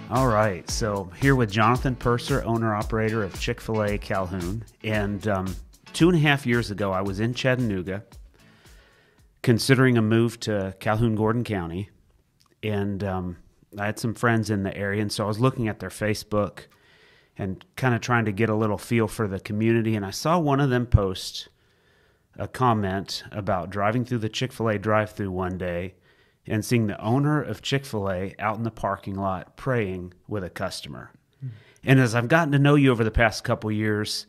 All right, so here with Jonathan Purser, owner-operator of Chick-fil-A Calhoun. And 2.5 years ago, I was in Chattanooga considering a move to Calhoun-Gordon County. And I had some friends in the area, and so I was looking at their Facebook and kind of trying to get a little feel for the community. And I saw one of them post a comment about driving through the Chick-fil-A drive-thru one day and seeing the owner of Chick-fil-A out in the parking lot praying with a customer. Mm-hmm. And as I've gotten to know you over the past couple years,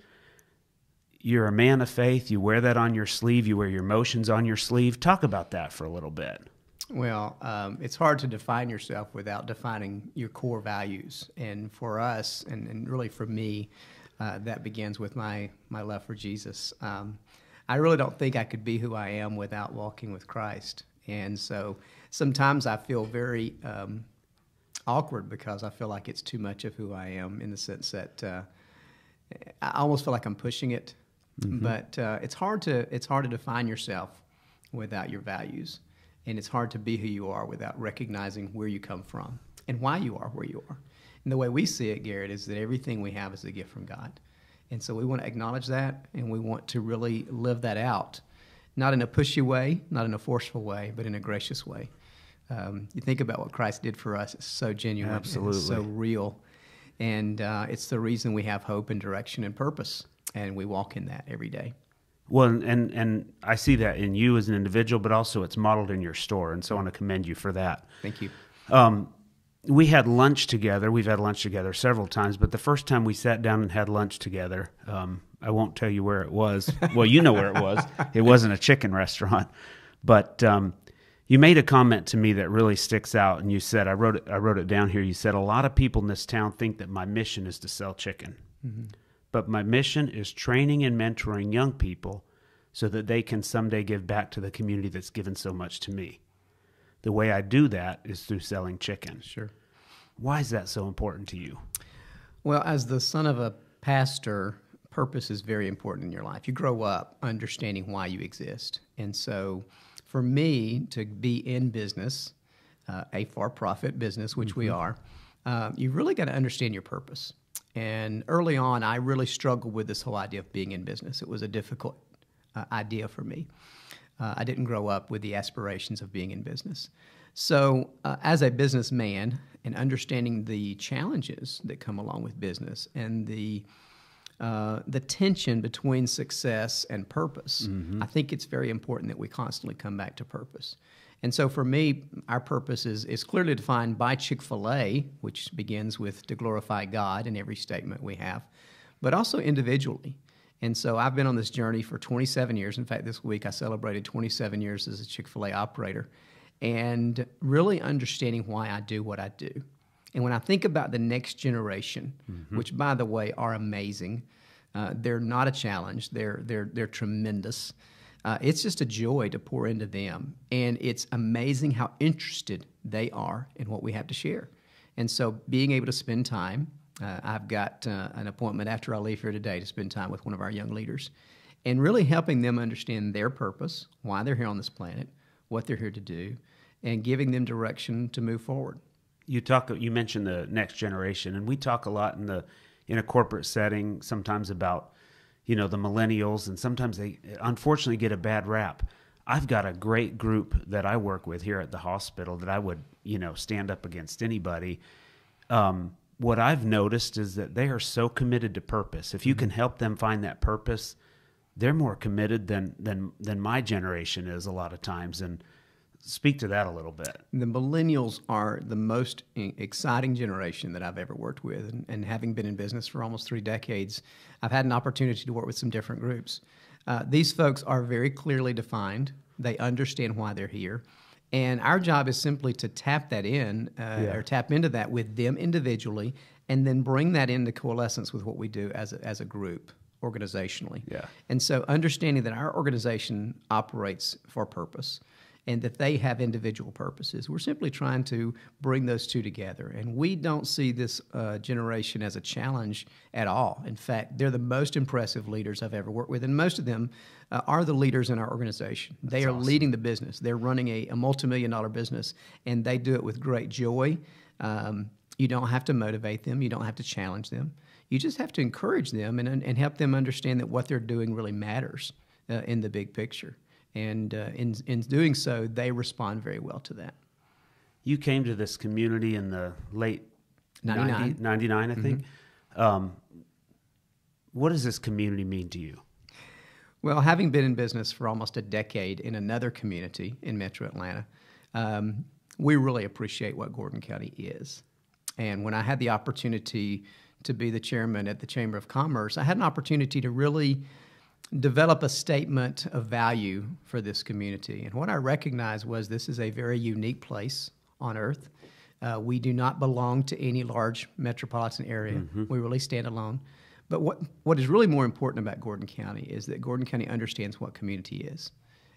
you're a man of faith. You wear that on your sleeve. You wear your emotions on your sleeve. Talk about that for a little bit. Well, it's hard to define yourself without defining your core values. And for us, and really for me, that begins with my love for Jesus. I really don't think I could be who I am without walking with Christ. And so sometimes I feel very awkward because I feel like it's too much of who I am, in the sense that I almost feel like I'm pushing it. Mm-hmm. But it's hard to define yourself without your values, and it's hard to be who you are without recognizing where you come from and why you are where you are. And the way we see it, Garrett, is that everything we have is a gift from God. And so we want to acknowledge that, and we want to really live that out. Not in a pushy way, not in a forceful way, but in a gracious way. You think about what Christ did for us. It's so genuine. Absolutely. It's so real. And it's the reason we have hope and direction and purpose. And we walk in that every day. Well, and I see that in you as an individual, but also it's modeled in your store. And so I want to commend you for that. Thank you. We had lunch together. We've had lunch together several times, but the first time we sat down and had lunch together, I won't tell you where it was. Well, you know where it was. It wasn't a chicken restaurant. But you made a comment to me that really sticks out, and you said, I wrote it down here. You said, a lot of people in this town think that my mission is to sell chicken. Mm-hmm. But my mission is training and mentoring young people so that they can someday give back to the community that's given so much to me. The way I do that is through selling chicken. Sure. Why is that so important to you? Well, as the son of a pastor, purpose is very important in your life. You grow up understanding why you exist. And so for me to be in business, a for-profit business, which we are, you've really got to understand your purpose. And early on, I really struggled with this whole idea of being in business. It was a difficult idea for me. I didn't grow up with the aspirations of being in business. So as a businessman, and understanding the challenges that come along with business and the tension between success and purpose, I think it's very important that we constantly come back to purpose. And so for me, our purpose is clearly defined by Chick-fil-A, which begins with to glorify God in every statement we have, but also individually. And so I've been on this journey for 27 years. In fact, this week I celebrated 27 years as a Chick-fil-A operator, and really understanding why I do what I do. And when I think about the next generation, which, by the way, are amazing, they're not a challenge. They're tremendous. It's just a joy to pour into them. And it's amazing how interested they are in what we have to share. And so being able to spend time, I've got an appointment after I leave here today to spend time with one of our young leaders and really helping them understand their purpose, why they're here on this planet, what they're here to do, and giving them direction to move forward. You mentioned the next generation, and we talk a lot in a corporate setting sometimes about, the millennials, and sometimes they unfortunately get a bad rap. I've got a great group that I work with here at the hospital that I would, stand up against anybody. What I've noticed is that they are so committed to purpose. If you can help them find that purpose, they're more committed than my generation is a lot of times. And speak to that a little bit. The millennials are the most exciting generation that I've ever worked with. And having been in business for almost 3 decades, I've had an opportunity to work with some different groups. These folks are very clearly defined. They understand why they're here. And our job is simply to tap that in or tap into that with them individually, and then bring that into coalescence with what we do as a group organizationally. Yeah. And so understanding that our organization operates for purpose and that they have individual purposes. We're simply trying to bring those two together. And we don't see this generation as a challenge at all. In fact, they're the most impressive leaders I've ever worked with, and most of them are the leaders in our organization. They are awesome. Leading the business. They're running a multi-million-dollar business, and they do it with great joy. You don't have to motivate them. You don't have to challenge them. You just have to encourage them and help them understand that what they're doing really matters in the big picture. And in doing so, they respond very well to that. You came to this community in the late 99, I think. What does this community mean to you? Well, having been in business for almost a decade in another community in Metro Atlanta, we really appreciate what Gordon County is. And when I had the opportunity to be the chairman at the Chamber of Commerce, I had an opportunity to really develop a statement of value for this community. And what I recognized was this is a very unique place on earth. We do not belong to any large metropolitan area. We really stand alone. But what is really more important about Gordon County is that Gordon County understands what community is.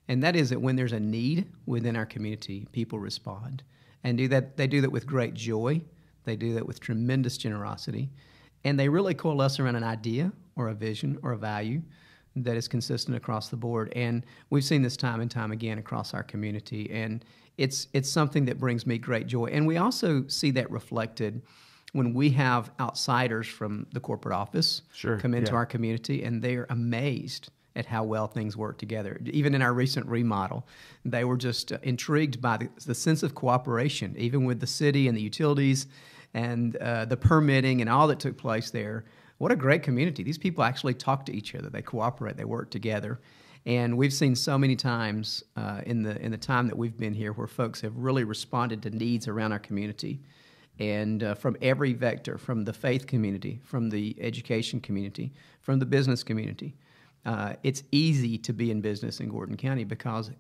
And that is that when there's a need within our community, people respond. And they do that with great joy. They do that with tremendous generosity. And they really coalesce around an idea or a vision or a value that is consistent across the board. And we've seen this time and time again across our community. And it's something that brings me great joy. And we also see that reflected when we have outsiders from the corporate office come into our community, and they're amazed at how well things work together. Even in our recent remodel, they were just intrigued by the sense of cooperation, even with the city and the utilities and the permitting and all that took place there. What a great community. These people actually talk to each other. They cooperate. They work together. And we've seen so many times in the time that we've been here where folks have really responded to needs around our community. And from every vector, from the faith community, from the education community, from the business community. It's easy to be in business in Gordon County because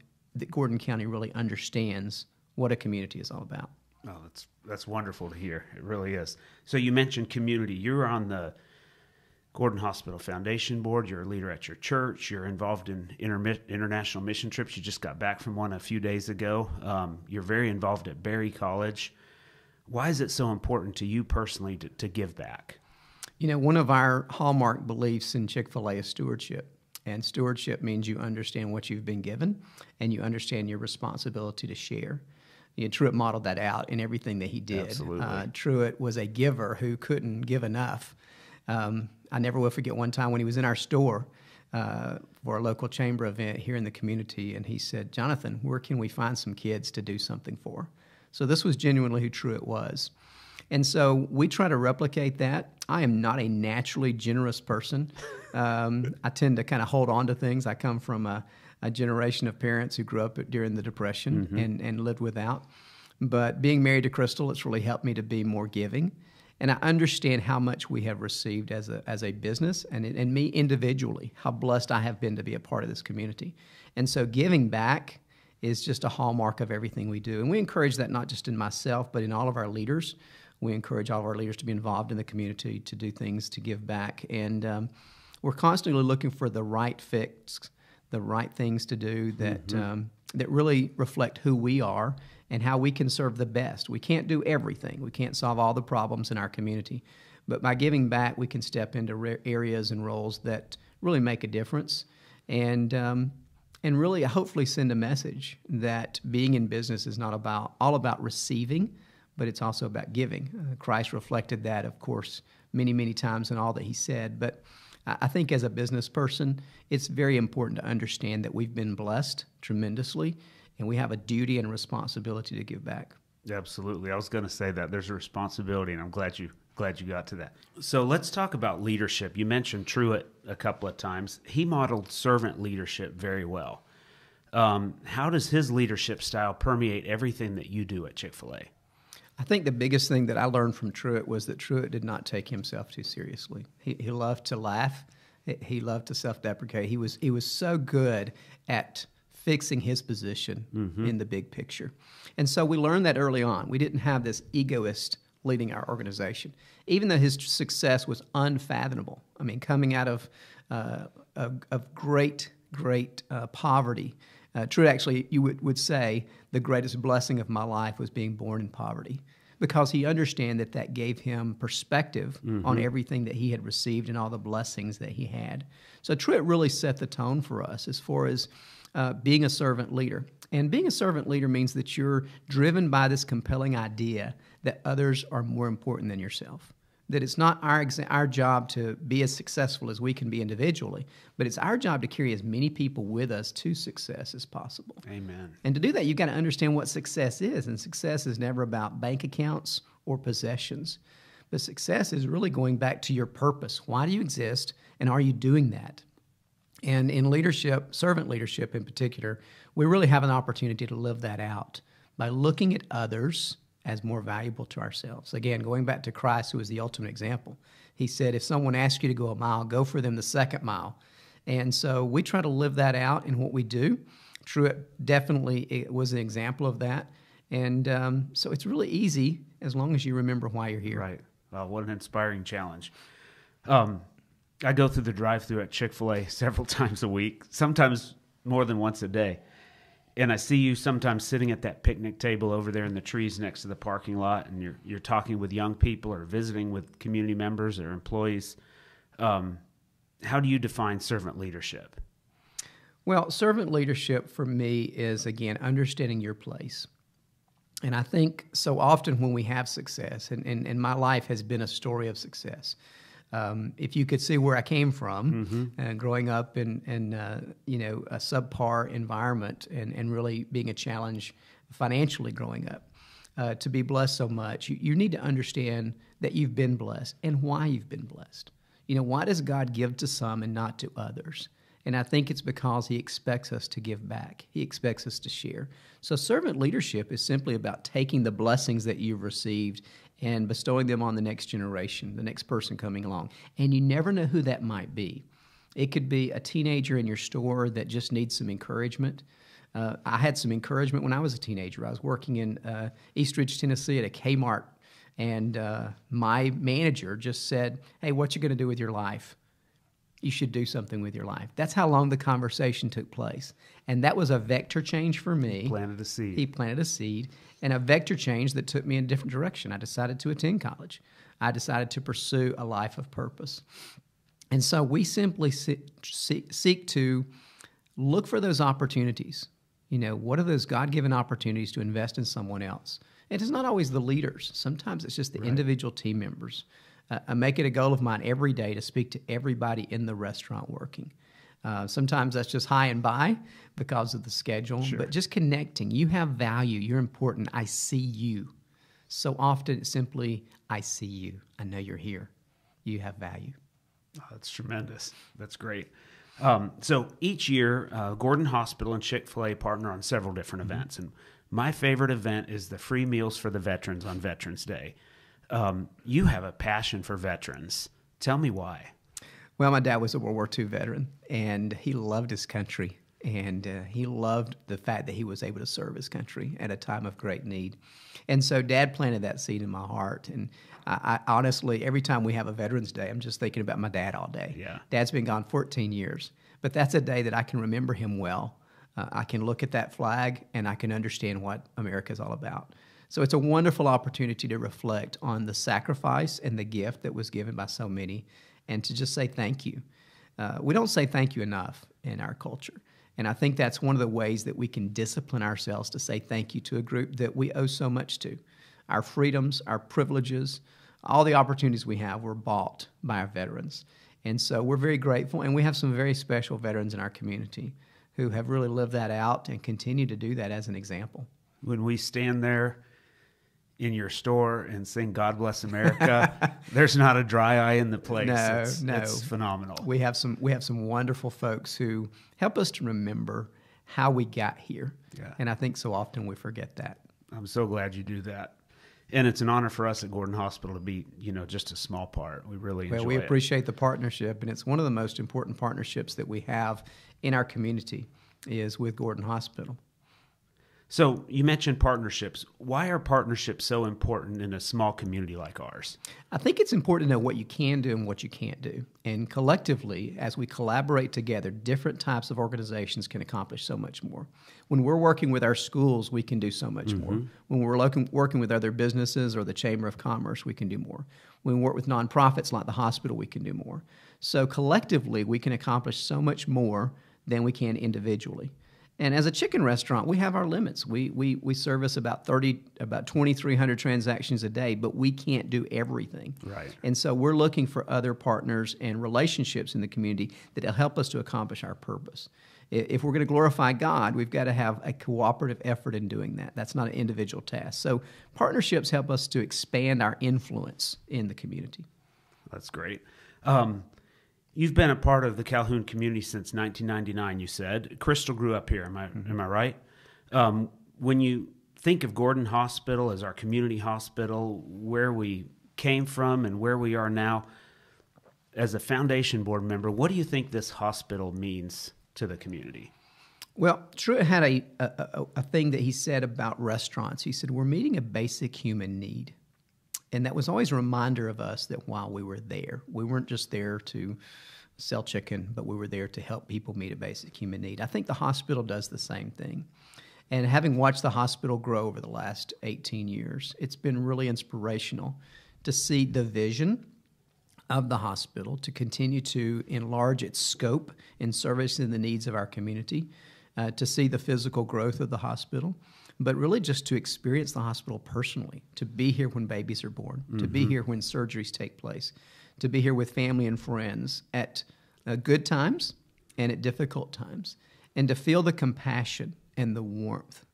Gordon County really understands what a community is all about. Oh, that's wonderful to hear. It really is. So you mentioned community. You're on the Gordon Hospital Foundation Board. You're a leader at your church. You're involved in international mission trips. You just got back from one a few days ago. You're very involved at Berry College. Why is it so important to you personally to give back? You know, one of our hallmark beliefs in Chick-fil-A is stewardship. And stewardship means you understand what you've been given and you understand your responsibility to share. Truett modeled that out in everything that he did. Absolutely. Truett was a giver who couldn't give enough. I never will forget one time when he was in our store for a local chamber event here in the community, and he said, "Jonathan, where can we find some kids to do something for?" So this was genuinely who Truett was. And so we try to replicate that. I am not a naturally generous person. I tend to kind of hold on to things. I come from a generation of parents who grew up during the Depression and lived without. But being married to Crystal, it's really helped me to be more giving. And I understand how much we have received as a business and me individually, how blessed I have been to be a part of this community. And so giving back is just a hallmark of everything we do. And we encourage that not just in myself, but in all of our leaders. We encourage all of our leaders to be involved in the community, to do things, to give back. And we're constantly looking for the right fix, the right things to do that really reflect who we are and how we can serve the best. We can't do everything. We can't solve all the problems in our community. But by giving back, we can step into areas and roles that really make a difference and really hopefully send a message that being in business is not all about receiving, but it's also about giving. Christ reflected that, of course, many, many times in all that he said. But I think as a business person, it's very important to understand that we've been blessed tremendously, and we have a duty and a responsibility to give back. Absolutely. I was going to say that. There's a responsibility, and I'm glad you got to that. So let's talk about leadership. You mentioned Truett a couple of times. He modeled servant leadership very well. How does his leadership style permeate everything that you do at Chick-fil-A? I think the biggest thing that I learned from Truett was that Truett did not take himself too seriously. He loved to laugh. He loved to self-deprecate. He was so good at fixing his position in the big picture. And so we learned that early on. We didn't have this egoist leading our organization, even though his success was unfathomable. I mean, coming out of great poverty. Truett actually, you would say, the greatest blessing of my life was being born in poverty, because he understood that gave him perspective on everything that he had received and all the blessings that he had. So Truett really set the tone for us as far as being a servant leader. And being a servant leader means that you're driven by this compelling idea that others are more important than yourself. That it's not our job to be as successful as we can be individually, but it's our job to carry as many people with us to success as possible. Amen. And to do that, you've got to understand what success is. And success is never about bank accounts or possessions. But success is really going back to your purpose. Why do you exist, and are you doing that? And in leadership, servant leadership in particular, we really have an opportunity to live that out by looking at others as more valuable to ourselves. Again, going back to Christ, who was the ultimate example. He said, if someone asks you to go a mile, go for them the second mile. And so we try to live that out in what we do. Truett definitely it was an example of that. And so it's really easy as long as you remember why you're here. Right. Well, what an inspiring challenge. I go through the drive-thru at Chick-fil-A several times a week, sometimes more than once a day. And I see you sometimes sitting at that picnic table over there in the trees next to the parking lot, and you're talking with young people or visiting with community members or employees. How do you define servant leadership? Well, servant leadership for me is, again, understanding your place. And I think so often when we have success, and my life has been a story of success. If you could see where I came from, growing up in a subpar environment, and really being a challenge financially growing up, to be blessed so much, you need to understand that you've been blessed and why you've been blessed. Why does God give to some and not to others? And I think it's because He expects us to give back. He expects us to share. So servant leadership is simply about taking the blessings that you've received and bestowing them on the next generation, the next person coming along. And you never know who that might be. It could be a teenager in your store that just needs some encouragement. I had some encouragement when I was a teenager. I was working in East Ridge, Tennessee at a Kmart, and my manager just said, "Hey, what you going to do with your life? You should do something with your life." That's how long the conversation took place. And that was a vector change for me. He planted a seed. He planted a seed, and a vector change that took me in a different direction. I decided to attend college. I decided to pursue a life of purpose. And so we simply seek to look for those opportunities. What are those God-given opportunities to invest in someone else? It is not always the leaders. Sometimes it's just the individual team members. I make it a goal of mine every day to speak to everybody in the restaurant working. Sometimes that's just high and by because of the schedule, but just connecting. You have value. You're important. I see you. So often it's simply, I see you. I know you're here. You have value. Oh, that's tremendous. That's great. So each year, Gordon Hospital and Chick-fil-A partner on several different events. And my favorite event is the free meals for the veterans on Veterans Day. You have a passion for veterans. Tell me why. Well, my dad was a World War II veteran, and he loved his country, and he loved the fact that he was able to serve his country at a time of great need. And so Dad planted that seed in my heart, and I honestly, every time we have a Veterans Day, I'm just thinking about my dad all day. Yeah. Dad's been gone 14 years, but that's a day that I can remember him well. I can look at that flag, and I can understand what America is all about. So it's a wonderful opportunity to reflect on the sacrifice and the gift that was given by so many, and to just say thank you. We don't say thank you enough in our culture. And I think that's one of the ways that we can discipline ourselves to say thank you to a group that we owe so much to. Our freedoms, our privileges, all the opportunities we have were bought by our veterans. And so we're very grateful, and we have some very special veterans in our community who have really lived that out and continue to do that as an example. When we stand there in your store and sing "God Bless America," there's not a dry eye in the place. No. It's phenomenal. We have some wonderful folks who help us to remember how we got here. Yeah. And I think so often we forget that. I'm so glad you do that. And it's an honor for us at Gordon Hospital to be, just a small part. We really enjoy it. Well, we appreciate the partnership, and it's one of the most important partnerships that we have in our community is with Gordon Hospital. So you mentioned partnerships. Why are partnerships so important in a small community like ours? I think it's important to know what you can do and what you can't do. And collectively, as we collaborate together, different types of organizations can accomplish so much more. When we're working with our schools, we can do so much more. When we're working with other businesses or the Chamber of Commerce, we can do more. When we work with nonprofits like the hospital, we can do more. So collectively, we can accomplish so much more than we can individually. And as a chicken restaurant, we have our limits. We service about 2,300 transactions a day, but we can't do everything. Right. And so we're looking for other partners and relationships in the community that will help us to accomplish our purpose. If we're going to glorify God, we've got to have a cooperative effort in doing that. That's not an individual task. So partnerships help us to expand our influence in the community. That's great. You've been a part of the Calhoun community since 1999, you said. Crystal grew up here, am I right? When you think of Gordon Hospital as our community hospital, where we came from and where we are now, as a foundation board member, what do you think this hospital means to the community? Well, Truett had a thing that he said about restaurants. He said, we're meeting a basic human need. And that was always a reminder of us that while we were there, we weren't just there to sell chicken, but we were there to help people meet a basic human need. I think the hospital does the same thing. And having watched the hospital grow over the last 18 years, it's been really inspirational to see the vision of the hospital to continue to enlarge its scope in servicing the needs of our community, to see the physical growth of the hospital, but really just to experience the hospital personally, to be here when babies are born, to be here when surgeries take place, to be here with family and friends at good times and at difficult times, and to feel the compassion and the warmth.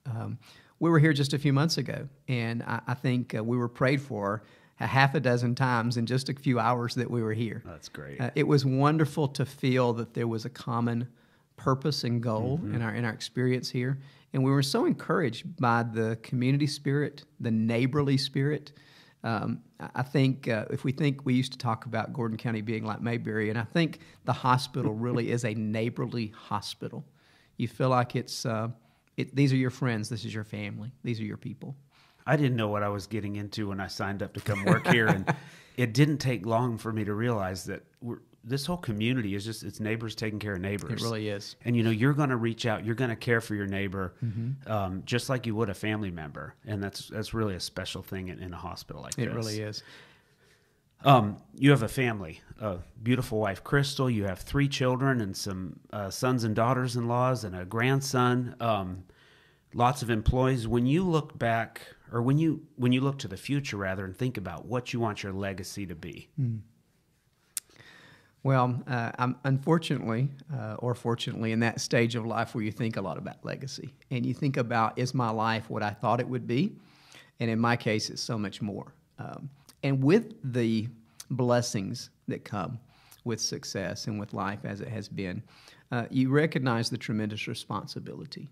We were here just a few months ago, and I think we were prayed for a half a dozen times in just a few hours that we were here. That's great. It was wonderful to feel that there was a common purpose and goal in our experience here. And we were so encouraged by the community spirit, the neighborly spirit. I think if we used to talk about Gordon County being like Mayberry, and I think the hospital really is a neighborly hospital. You feel like these are your friends, this is your family, these are your people. I didn't know what I was getting into when I signed up to come work here, and it didn't take long for me to realize that this whole community is just, it's neighbors taking care of neighbors. It really is. And, you're going to reach out, you're going to care for your neighbor just like you would a family member, and that's really a special thing in a hospital like this. It really is. You have a family, a beautiful wife, Crystal. You have 3 children and some sons and daughters-in-laws and a grandson, lots of employees. When you look back, or when you look to the future, rather, and think about what you want your legacy to be. Well, I'm unfortunately, or fortunately, in that stage of life where you think a lot about legacy. And you think about, is my life what I thought it would be? And in my case, it's so much more. And with the blessings that come with success and with life as it has been, you recognize the tremendous responsibility.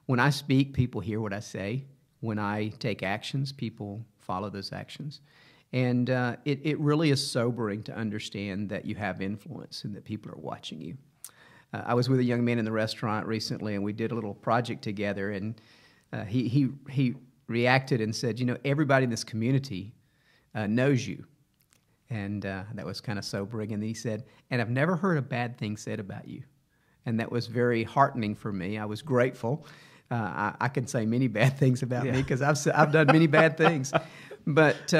When I speak, people hear what I say. When I take actions, people follow those actions. And it really is sobering to understand that you have influence and that people are watching you. I was with a young man in the restaurant recently, and we did a little project together, and he reacted and said, everybody in this community knows you. And that was kind of sobering. And he said, and I've never heard a bad thing said about you. And that was very heartening for me. I was grateful. I can say many bad things about me because I've done many bad things. But,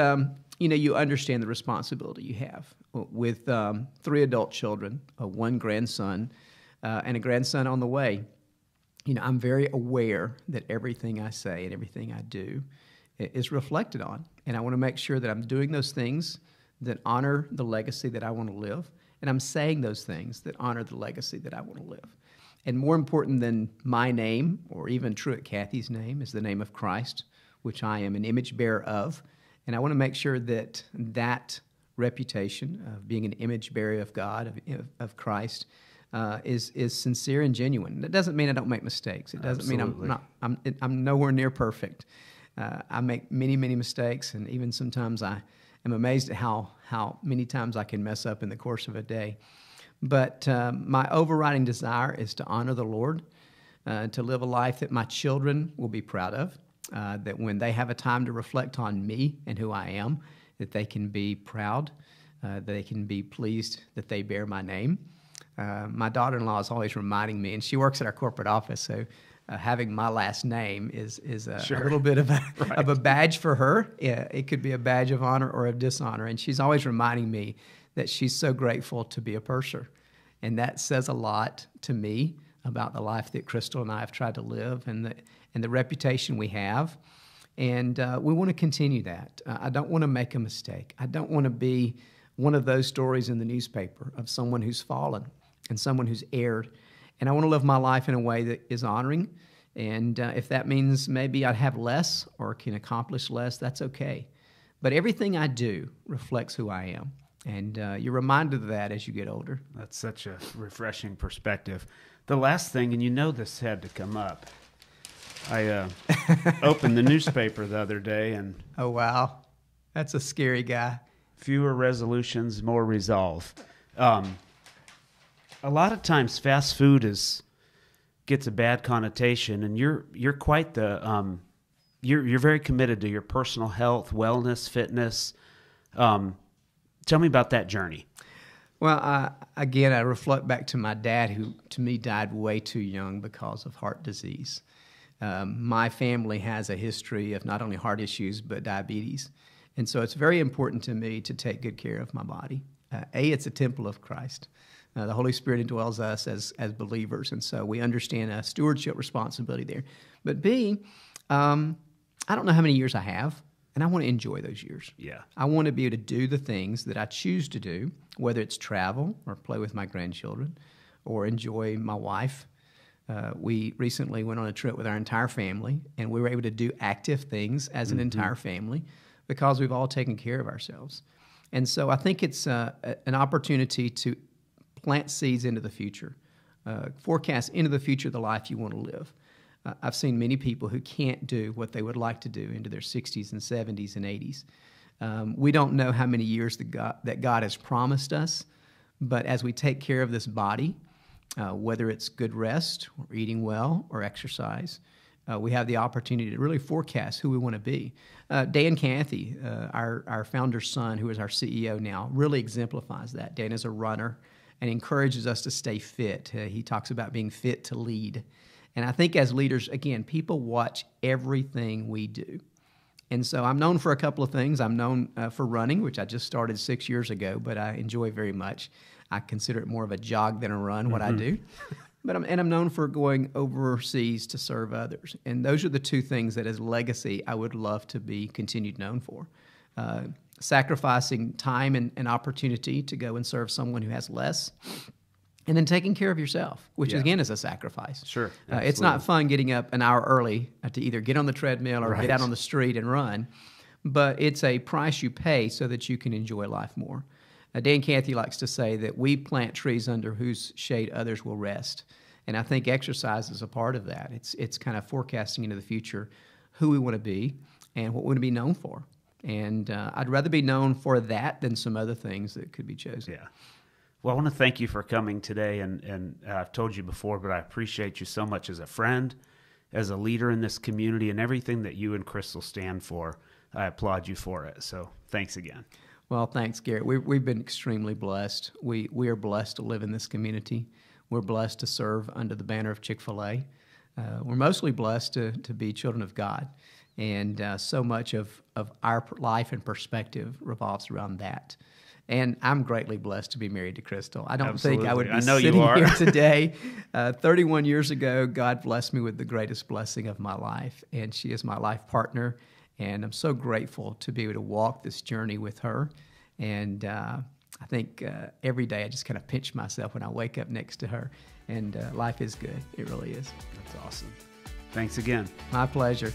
you understand the responsibility you have. With 3 adult children, 1 grandson, and a grandson on the way, I'm very aware that everything I say and everything I do is reflected on. And I want to make sure that I'm doing those things that honor the legacy that I want to live, and I'm saying those things that honor the legacy that I want to live. And more important than my name, or even Truett Cathy's name, is the name of Christ, which I am an image bearer of. And I want to make sure that that reputation of being an image bearer of God, of Christ, is sincere and genuine. That doesn't mean I don't make mistakes. It doesn't mean I'm nowhere near perfect. I make many, many mistakes, and even sometimes I am amazed at how many times I can mess up in the course of a day. But my overriding desire is to honor the Lord, to live a life that my children will be proud of, that when they have a time to reflect on me and who I am, that they can be proud, that they can be pleased that they bear my name. My daughter-in-law is always reminding me, and she works at our corporate office, so having my last name is a little bit of a badge for her. Yeah, it could be a badge of honor or of dishonor, and she's always reminding me that she's so grateful to be a purser. And that says a lot to me about the life that Crystal and I have tried to live and the reputation we have. And we want to continue that. I don't want to make a mistake. I don't want to be one of those stories in the newspaper of someone who's fallen and someone who's erred. And I want to live my life in a way that is honoring. And if that means maybe I have less or can accomplish less, that's okay. But everything I do reflects who I am. And you're reminded of that as you get older. That's such a refreshing perspective. The last thing, and you know this had to come up, I opened the newspaper the other day, and oh, wow. That's a scary guy. Fewer resolutions, more resolve. A lot of times fast food gets a bad connotation, and you're quite the you're very committed to your personal health, wellness, fitness. Tell me about that journey. Well, again, I reflect back to my dad, who to me died way too young because of heart disease. My family has a history of not only heart issues, but diabetes. And so it's very important to me to take good care of my body. It's a temple of Christ. The Holy Spirit indwells us as believers, and so we understand a stewardship responsibility there. But B, I don't know how many years I have, and I want to enjoy those years. Yeah. I want to be able to do the things that I choose to do, whether it's travel or play with my grandchildren or enjoy my wife. We recently went on a trip with our entire family, and we were able to do active things as an entire family because we've all taken care of ourselves. And so I think it's an opportunity to plant seeds into the future, forecast into the future the life you want to live. I've seen many people who can't do what they would like to do into their 60s and 70s and 80s. We don't know how many years that God has promised us, but as we take care of this body, whether it's good rest or eating well or exercise, we have the opportunity to really forecast who we want to be. Dan Cathy, our founder's son, who is our CEO now, really exemplifies that. Dan is a runner and encourages us to stay fit. He talks about being fit to lead. And I think as leaders, again, people watch everything we do. And so I'm known for a couple of things. I'm known for running, which I just started 6 years ago, but I enjoy very much. I consider it more of a jog than a run, what I do. But I'm known for going overseas to serve others. And those are the two things that as legacy I would love to be continued known for. Sacrificing time and opportunity to go and serve someone who has less. And then taking care of yourself, which again is a sacrifice. Sure. It's not fun getting up an hour early to either get on the treadmill or get out on the street and run. But it's a price you pay so that you can enjoy life more. Dan Cathy likes to say that we plant trees under whose shade others will rest. And I think exercise is a part of that. It's kind of forecasting into the future who we want to be and what we want to be known for. And I'd rather be known for that than some other things that could be chosen. Yeah. Well, I want to thank you for coming today, and I've told you before, but I appreciate you so much as a friend, as a leader in this community, and everything that you and Crystal stand for. I applaud you for it. So thanks again. Well, thanks, Garrett. We've been extremely blessed. We are blessed to live in this community. We're blessed to serve under the banner of Chick-fil-A. We're mostly blessed to be children of God, and so much of our life and perspective revolves around that. And I'm greatly blessed to be married to Crystal. I don't think I would be sitting here today. 31 years ago, God blessed me with the greatest blessing of my life, and she is my life partner. And I'm so grateful to be able to walk this journey with her. And I think every day I just kind of pinch myself when I wake up next to her. And life is good. It really is. That's awesome. Thanks again. My pleasure.